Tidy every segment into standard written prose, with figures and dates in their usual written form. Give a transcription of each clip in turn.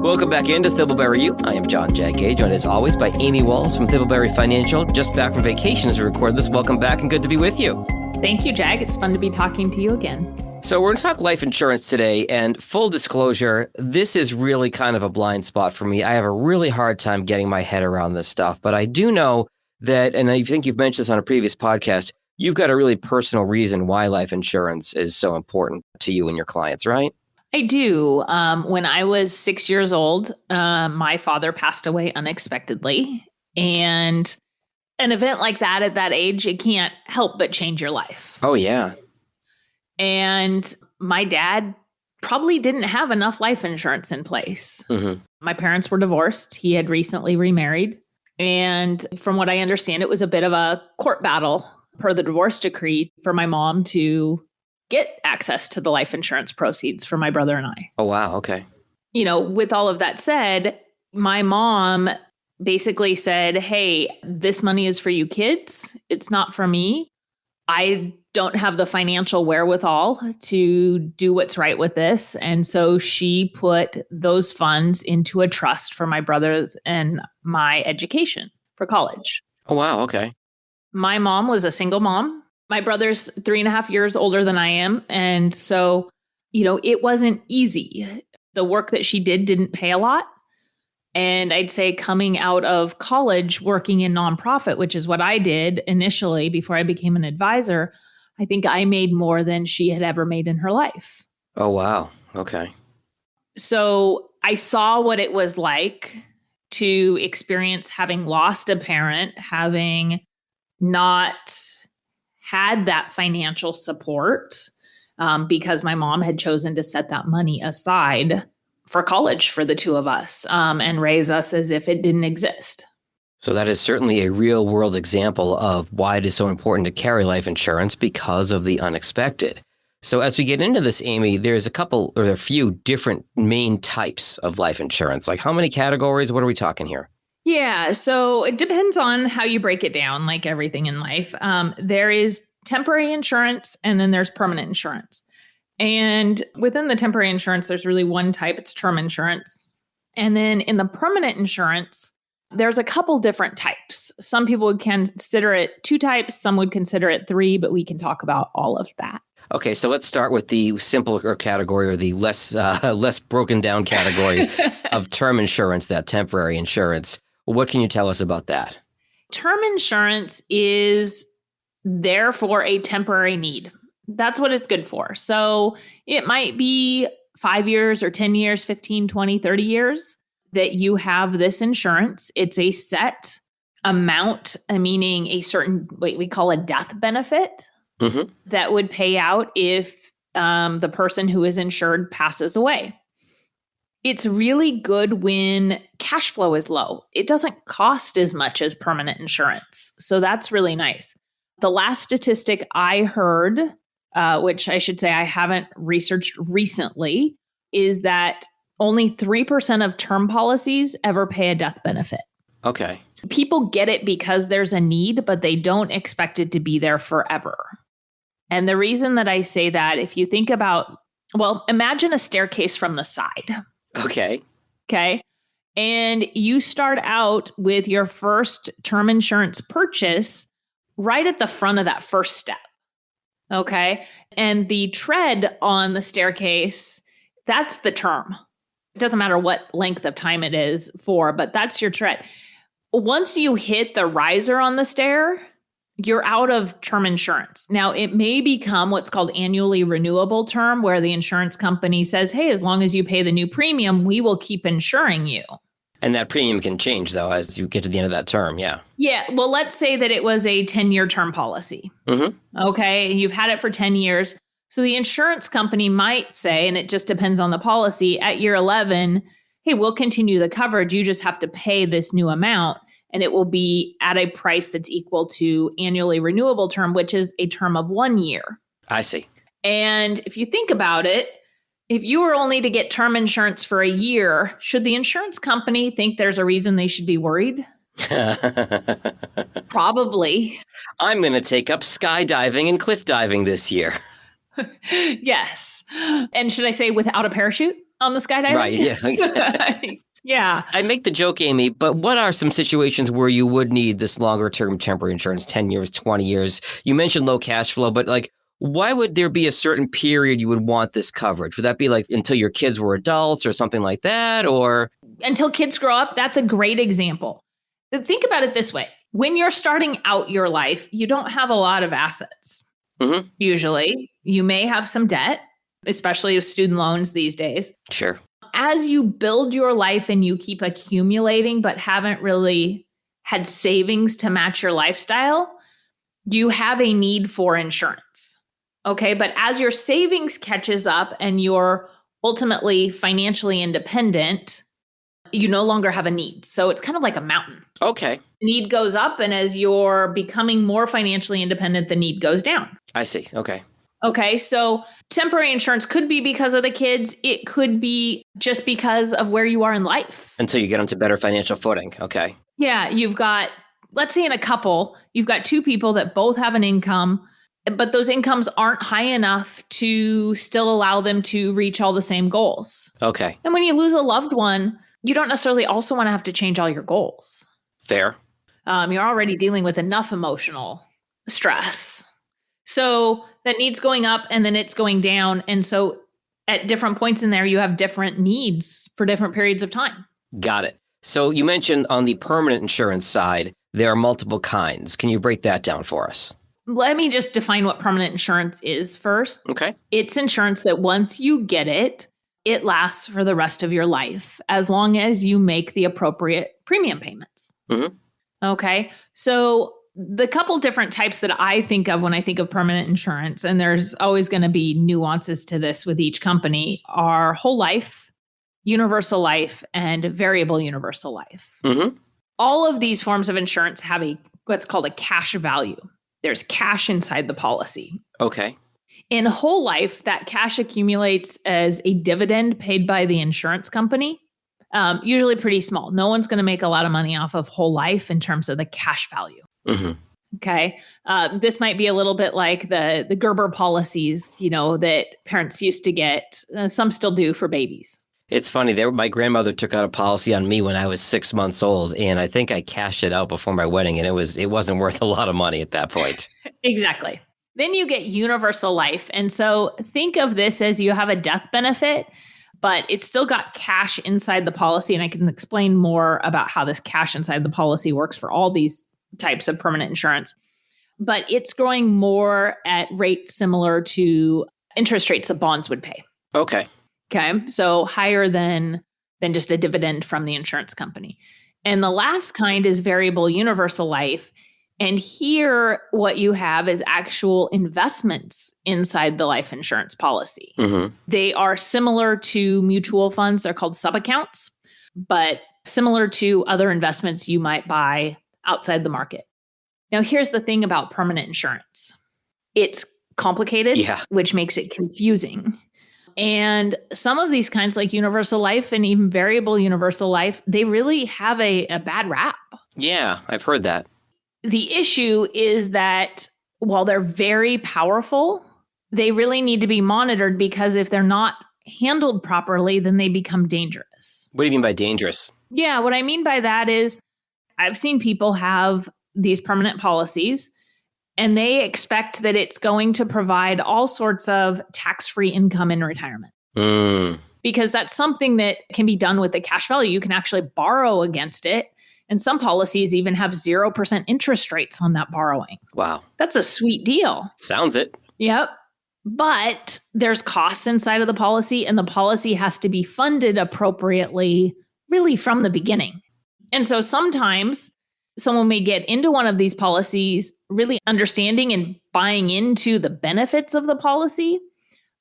Welcome back into Thibbleberry U. I am John Jaggay, joined as always by Amy Walls from Thibbleberry Financial. Just back from vacation as we record this. Welcome back and good to be with you. Thank you, Jag. It's fun to be talking to you again. So we're going to talk life insurance today, and full disclosure, this is really kind of a blind spot for me. I have a really hard time getting my head around this stuff, but I do know that, and I think you've mentioned this on a previous podcast, you've got a really personal reason why life insurance is so important to you and your clients, right? I do. When I was 6 years old, my father passed away unexpectedly. And an event like that at that age, it can't help but change your life. Oh, yeah. And my dad probably didn't have enough life insurance in place. Mm-hmm. My parents were divorced. He had recently remarried. And from what I understand, it was a bit of a court battle per the divorce decree for my mom to get access to the life insurance proceeds for my brother and I. Oh, wow. Okay. You know, with all of that said, my mom basically said, hey, this money is for you kids. It's not for me. I don't have the financial wherewithal to do what's right with this. And so she put those funds into a trust for my brothers and my education for college. Oh, wow. Okay. My mom was a single mom. My brother's 3.5 years older than I am. And so, you know, it wasn't easy. The work that she didn't pay a lot. And I'd say coming out of college, working in nonprofit, which is what I did initially before I became an advisor, I think I made more than she had ever made in her life. Oh, wow. Okay. So I saw what it was like to experience having lost a parent, having not had that financial support because my mom had chosen to set that money aside for college for the two of us and raise us as if it didn't exist. So that is certainly a real world example of why it is so important to carry life insurance because of the unexpected. So as we get into this, Amy, there's a few different main types of life insurance. Like how many categories? What are we talking here? Yeah, so it depends on how you break it down, like everything in life. There is temporary insurance and then there's permanent insurance. And within the temporary insurance, there's really one type, it's term insurance. And then in the permanent insurance, there's a couple different types. Some people would consider it 2 types, some would consider it 3, but we can talk about all of that. Okay, so let's start with the simpler category or the less broken down category of term insurance, that temporary insurance. What can you tell us about that? Term insurance is there for a temporary need. That's what it's good for. So it might be 5 years or 10 years, 15, 20, 30 years that you have this insurance. It's a set amount, meaning a certain, what we call a death benefit that would pay out if the person who is insured passes away. It's really good when cash flow is low. It doesn't cost as much as permanent insurance. So that's really nice. The last statistic I heard, which I should say I haven't researched recently, is that only 3% of term policies ever pay a death benefit. Okay. People get it because there's a need, but they don't expect it to be there forever. And the reason that I say that, if you think about, well, imagine a staircase from the side. Okay. Okay. And you start out with your first term insurance purchase right at the front of that first step. Okay. And the tread on the staircase, that's the term. It doesn't matter what length of time it is for, but that's your tread. Once you hit the riser on the stair, you're out of term insurance. Now, it may become what's called annually renewable term, where the insurance company says, hey, as long as you pay the new premium, we will keep insuring you. And that premium can change, though, as you get to the end of that term. Yeah. Yeah. Well, let's say that it was a 10-year term policy. Okay. You've had it for 10 years. So the insurance company might say, and it just depends on the policy, at year 11, hey, we'll continue the coverage. You just have to pay this new amount. And it will be at a price that's equal to annually renewable term, which is a term of 1 year. I see. And if you think about it, if you were only to get term insurance for a year, should the insurance company think there's a reason they should be worried? Probably. I'm going to take up skydiving and cliff diving this year. Yes. And should I say without a parachute? on the skydiving. Right. Yeah. Exactly. Yeah. I make the joke, Amy, but what are some situations where you would need this longer term temporary insurance, 10 years, 20 years? You mentioned low cash flow, but like, why would there be a certain period you would want this coverage? Would that be like until your kids were adults or something like that? Or until kids grow up? That's a great example. Think about it this way. When you're starting out your life, you don't have a lot of assets. Mhm. Usually, you may have some debt, especially with student loans these days. Sure. As you build your life and you keep accumulating, but haven't really had savings to match your lifestyle, you have a need for insurance. Okay. But as your savings catches up and you're ultimately financially independent, you no longer have a need. So it's kind of like a mountain. Okay. Need goes up, and as you're becoming more financially independent, the need goes down. I see. Okay. Okay, so temporary insurance could be because of the kids. It could be just because of where you are in life. Until you get onto better financial footing. Okay. Yeah, you've got, let's say in a couple, you've got two people that both have an income, but those incomes aren't high enough to still allow them to reach all the same goals. Okay. And when you lose a loved one, you don't necessarily also want to have to change all your goals. Fair. You're already dealing with enough emotional stress. So that need's going up and then it's going down. And so at different points in there, you have different needs for different periods of time. Got it. So you mentioned on the permanent insurance side, there are multiple kinds. Can you break that down for us? Let me just define what permanent insurance is first. Okay. It's insurance that once you get it, it lasts for the rest of your life, as long as you make the appropriate premium payments. Mm-hmm. Okay. So the couple different types that I think of when I think of permanent insurance, and there's always going to be nuances to this with each company, are whole life, universal life, and variable universal life. Mm-hmm. All of these forms of insurance have what's called a cash value. There's cash inside the policy. Okay. In whole life, that cash accumulates as a dividend paid by the insurance company, usually pretty small. No one's going to make a lot of money off of whole life in terms of the cash value. Mm-hmm. Okay. This might be a little bit like the Gerber policies, that parents used to get. Some still do for babies. It's funny. My grandmother took out a policy on me when I was 6 months old, and I think I cashed it out before my wedding, and it wasn't worth a lot of money at that point. Exactly. Then you get universal life. And so think of this as you have a death benefit, but it's still got cash inside the policy. And I can explain more about how this cash inside the policy works for all these types of permanent insurance. But it's growing more at rates similar to interest rates that bonds would pay. Okay. Okay. So higher than just a dividend from the insurance company. And the last kind is variable universal life. And here, what you have is actual investments inside the life insurance policy. Mm-hmm. They are similar to mutual funds. They're called subaccounts, but similar to other investments you might buy outside the market. Now, here's the thing about permanent insurance. It's complicated, which makes it confusing. And some of these kinds, like universal life and even variable universal life, they really have a bad rap. Yeah, I've heard that. The issue is that while they're very powerful, they really need to be monitored, because if they're not handled properly, then they become dangerous. What do you mean by dangerous? Yeah, what I mean by that is I've seen people have these permanent policies and they expect that it's going to provide all sorts of tax-free income in retirement. Because that's something that can be done with the cash value. You can actually borrow against it. And some policies even have 0% interest rates on that borrowing. Wow. That's a sweet deal. Sounds it. Yep. But there's costs inside of the policy, and the policy has to be funded appropriately, really from the beginning. And so sometimes someone may get into one of these policies really understanding and buying into the benefits of the policy,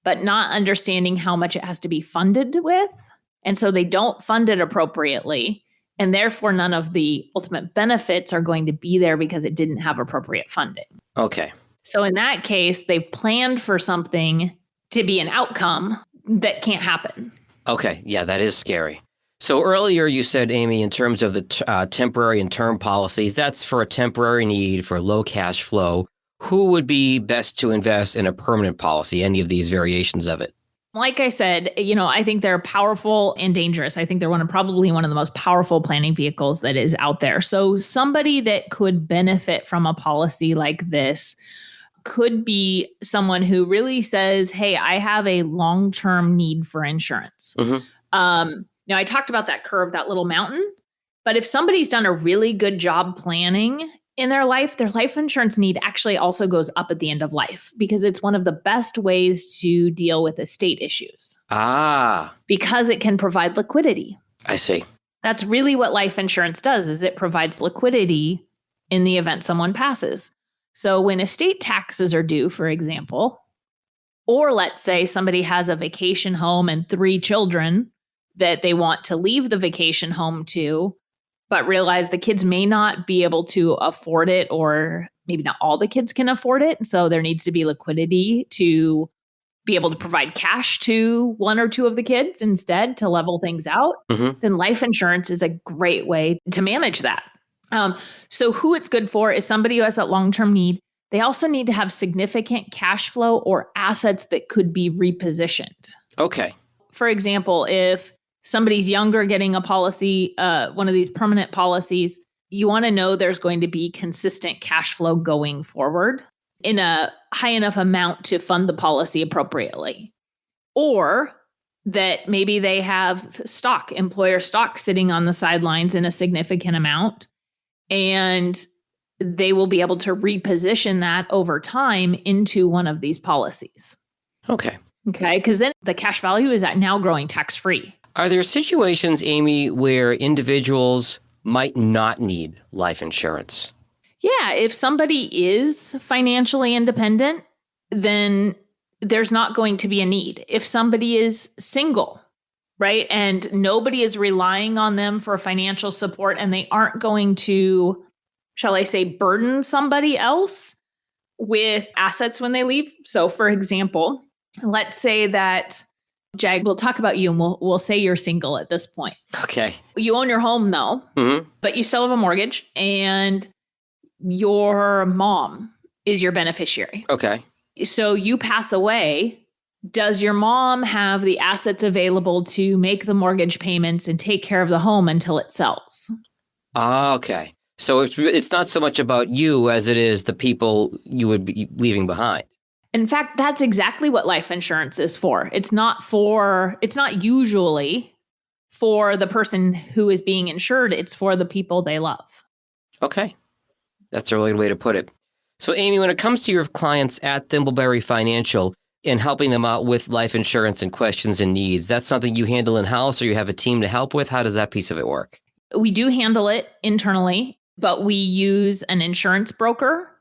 but not understanding how much it has to be funded with. And so they don't fund it appropriately. And therefore, none of the ultimate benefits are going to be there because it didn't have appropriate funding. Okay. So in that case, they've planned for something to be an outcome that can't happen. Okay. Yeah, that is scary. So earlier you said, Amy, in terms of the temporary and term policies, that's for a temporary need for low cash flow. Who would be best to invest in a permanent policy, any of these variations of it? Like I said, I think they're powerful and dangerous. I think they're probably one of the most powerful planning vehicles that is out there. So somebody that could benefit from a policy like this could be someone who really says, hey, I have a long-term need for insurance. Mm-hmm. Now, I talked about that curve, that little mountain. But if somebody's done a really good job planning in their life insurance need actually also goes up at the end of life because it's one of the best ways to deal with estate issues. Because it can provide liquidity. I see. That's really what life insurance does, is it provides liquidity in the event someone passes. So when estate taxes are due, for example, or let's say somebody has a vacation home and 3 children that they want to leave the vacation home to, but realize the kids may not be able to afford it, or maybe not all the kids can afford it. So there needs to be liquidity to be able to provide cash to 1 or 2 of the kids instead to level things out. Mm-hmm. Then life insurance is a great way to manage that. So who it's good for is somebody who has that long-term need. They also need to have significant cash flow or assets that could be repositioned. Okay. For example, if somebody's younger getting a policy, one of these permanent policies, you want to know there's going to be consistent cash flow going forward in a high enough amount to fund the policy appropriately. Or that maybe they have employer stock sitting on the sidelines in a significant amount, and they will be able to reposition that over time into one of these policies. Okay. Okay, because then the cash value is now growing tax-free. Are there situations, Amy, where individuals might not need life insurance? Yeah, if somebody is financially independent, then there's not going to be a need. If somebody is single, right, and nobody is relying on them for financial support, and they aren't going to, shall I say, burden somebody else with assets when they leave. So, for example, let's say that, Jag, we'll talk about you and we'll say you're single at this point. Okay. You own your home though, but you still have a mortgage, and your mom is your beneficiary. Okay. So you pass away. Does your mom have the assets available to make the mortgage payments and take care of the home until it sells? Okay. So it's not so much about you as it is the people you would be leaving behind. In fact, that's exactly what life insurance is for. It's not usually for the person who is being insured. It's for the people they love. Okay. That's a really good way to put it. So, Amy, when it comes to your clients at Thimbleberry Financial and helping them out with life insurance and questions and needs, that's something you handle in-house or you have a team to help with? How does that piece of it work? We do handle it internally, but we use an insurance broker.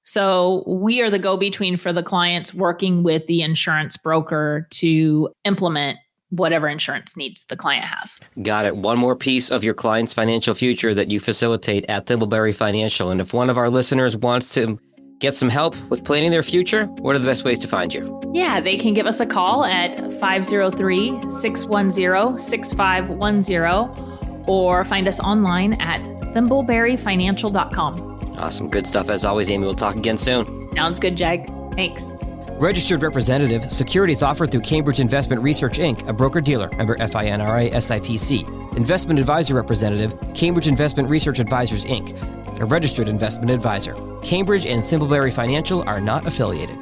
So we are the go-between for the clients, working with the insurance broker to implement whatever insurance needs the client has. Got it. One more piece of your client's financial future that you facilitate at Thimbleberry Financial. And if one of our listeners wants to get some help with planning their future, what are the best ways to find you? Yeah, they can give us a call at 503-610-6510 or find us online at thimbleberryfinancial.com. Awesome. Good stuff. As always, Amy, we'll talk again soon. Sounds good, Jag. Thanks. Registered representative, securities offered through Cambridge Investment Research, Inc., a broker-dealer, member FINRA SIPC. Investment advisor representative, Cambridge Investment Research Advisors, Inc., a registered investment advisor. Cambridge and Thimbleberry Financial are not affiliated.